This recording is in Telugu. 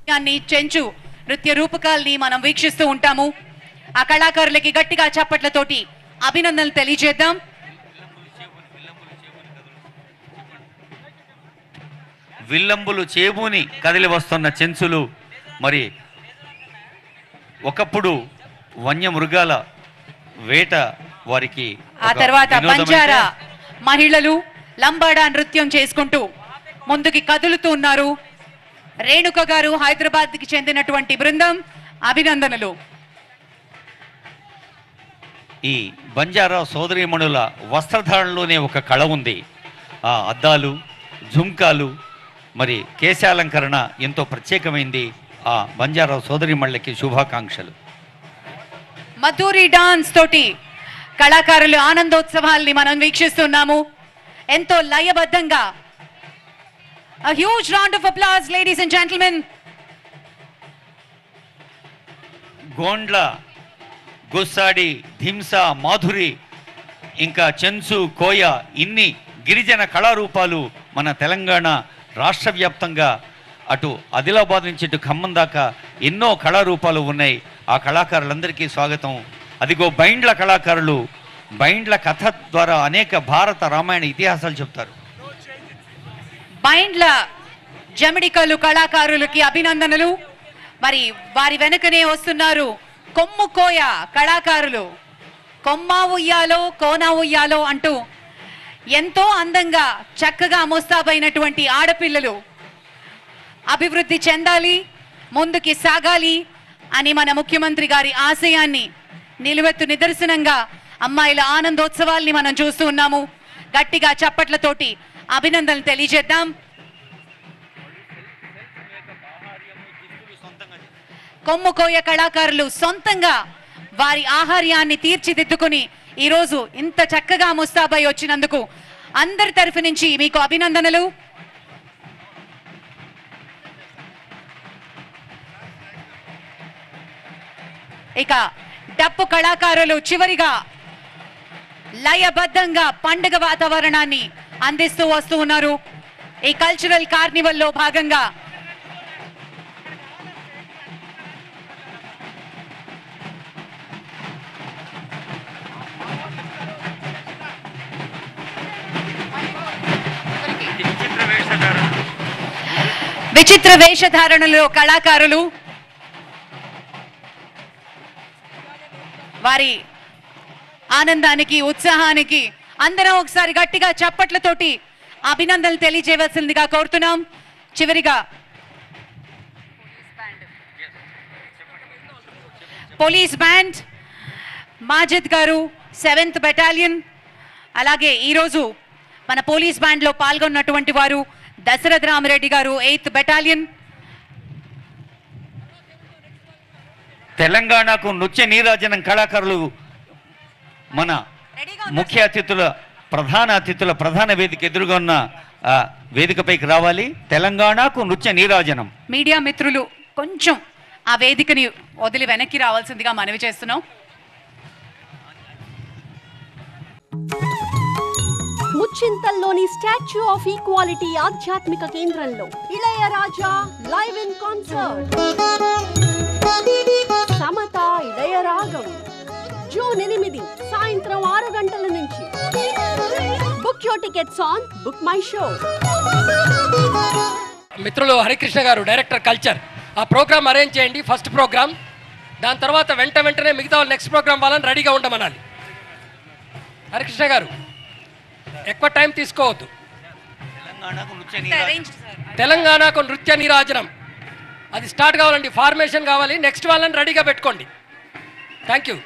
చెంచు నృత్య రూపకాల్ని మనం వీక్షిస్తూ ఉంటాము. ఆ కళాకారులకి గట్టిగా చప్పట్లతోటి అభినందనలు తెలియజేద్దాం. విల్లంబులు చేబూని కదిలి వస్తున్న చెంచులు, మరి ఒకప్పుడు వన్యమృగాల వేట వారికి, ఆ తర్వాత బంజారా మహిళలు లంబాడా నృత్యం చేసుకుంటూ ముందుకి కదులుతూ ఉన్నారు. రేణుక గారు హైదరాబాద్ కి చెందినటువంటి బృందం, అభినందనలు. ఈ బంజారా సోదరీమణుల వస్త్రధారణలోనే ఒక కళ ఉంది. ఆ అద్దాలు, జుంకాలు, మరి కేశాలంకరణ ఎంతో ప్రత్యేకమైంది. ఆ బంజారా సోదరీమణులకి శుభాకాంక్షలు. మధురి డాన్స్ తోటి కళాకారులు ఆనందోత్సవాల్ని మనం వీక్షిస్తున్నాము ఎంతో లయబద్ధంగా. A huge round of applause, ladies and gentlemen. గోండ్ల, Gussadi, Dhimsa, Madhuri, ఇంకా చెంచు, కోయ, ఇన్ని గిరిజన కళారూపాలు మన తెలంగాణ రాష్ట్ర వ్యాప్తంగా అటు ఆదిలాబాద్ నుంచి ఇటు ఖమ్మం దాకా ఎన్నో కళారూపాలు ఉన్నాయి. ఆ కళాకారులందరికీ స్వాగతం. అదిగో బైండ్ల కళాకారులు, బైండ్ల కథ ద్వారా అనేక భారత రామాయణ ఇతిహాసాలు చెప్తారు. బైండ్ల జమిడికలు కళాకారులకి అభినందనలు. మరి వారి వెనుకనే వస్తున్నారు కొమ్ము కోయ కళాకారులు. కొమ్మ ఉయ్యాలో కోన ఉయ్యాలో అంటూ ఎంతో అందంగా చక్కగా ముస్తాబైనటువంటి ఆడపిల్లలు అభివృద్ధి చెందాలి, ముందుకి సాగాలి అని మన ముఖ్యమంత్రి గారి ఆశయాన్ని నిలువెత్తు నిదర్శనంగా అమ్మాయిల ఆనందోత్సవాల్ని మనం చూస్తూ ఉన్నాము. గట్టిగా చప్పట్లతోటి అభినందనలు తెలియజేద్దాం. కొమ్ము కోయ కళాకారులు సొంతంగా వారి ఆహార్యాన్ని తీర్చిదిద్దుకుని ఈరోజు ఇంత చక్కగా ముస్తాబై వచ్చినందుకు అందరి తరఫు నుంచి మీకు అభినందనలు. ఇక డప్పు కళాకారులు చివరిగా లయబద్ధంగా పండుగ వాతావరణాన్ని అందిస్తూ వస్తూ ఉన్నారు. ఈ కల్చరల్ కార్నివల్లో భాగంగా విచిత్ర వేషధారణలో కళాకారులు వారి ఆనందానికి, ఉత్సాహానికి అందరం ఒకసారి గట్టిగా చప్పట్లతోటి అభినందనలు తెలియజేయవలసిందిగా కోరుతున్నాం. చివరిగా పోలీస్ బ్యాండ్, మాజిద్ గారు 7th బెటాలియన్, అలాగే ఈరోజు మన పోలీస్ బ్యాండ్లో పాల్గొన్నటువంటి వారు దశరథ రామరెడ్డి గారు 8th బెటాలియన్. తెలంగాణకు నృత్య నీరాజనం కళాకారులు మన ముఖ్య అతిథుల ప్రధాన వేదిక ఎదురుగా ఉన్న వేదికపైకి రావాలి. తెలంగాణకు నృత్య నీరాజనం. మీడియా మిత్రులు కొంచెం ఆ వేదికని వదిలి వెనక్కి రావాల్సిందిగా మనవి చేస్తున్నాం. ముచ్చింతల్లోని స్టాచ్యూ ఆఫ్ ఈక్వాలిటీ ఆధ్యాత్మిక కేంద్రంలో Ilaiyaraaja live in concert. Samatha Ilayaragam June 8 సాయంత్రం 6 గంటల నుంచి. Book your tickets on book my show. మిత్రులు హరికృష్ణ గారు, డైరెక్టర్ కల్చర్, ఆ ప్రోగ్రామ్ అరేంజ్ చేయండి. ఫస్ట్ ప్రోగ్రామ్, దాని తర్వాత వెంటనే మిగతా నెక్స్ట్ ప్రోగ్రామ్ వాళ్ళని రెడీగా ఉండమనాలి. హరికృష్ణ గారు ఎక్కువ టైం తీసుకోవద్దు. తెలంగాణకు నృత్య నీరాజనం అది స్టార్ట్ కావాలండి. ఫార్మేషన్ కావాలి. నెక్స్ట్ వాళ్ళని రెడీగా పెట్టుకోండి. Thank you.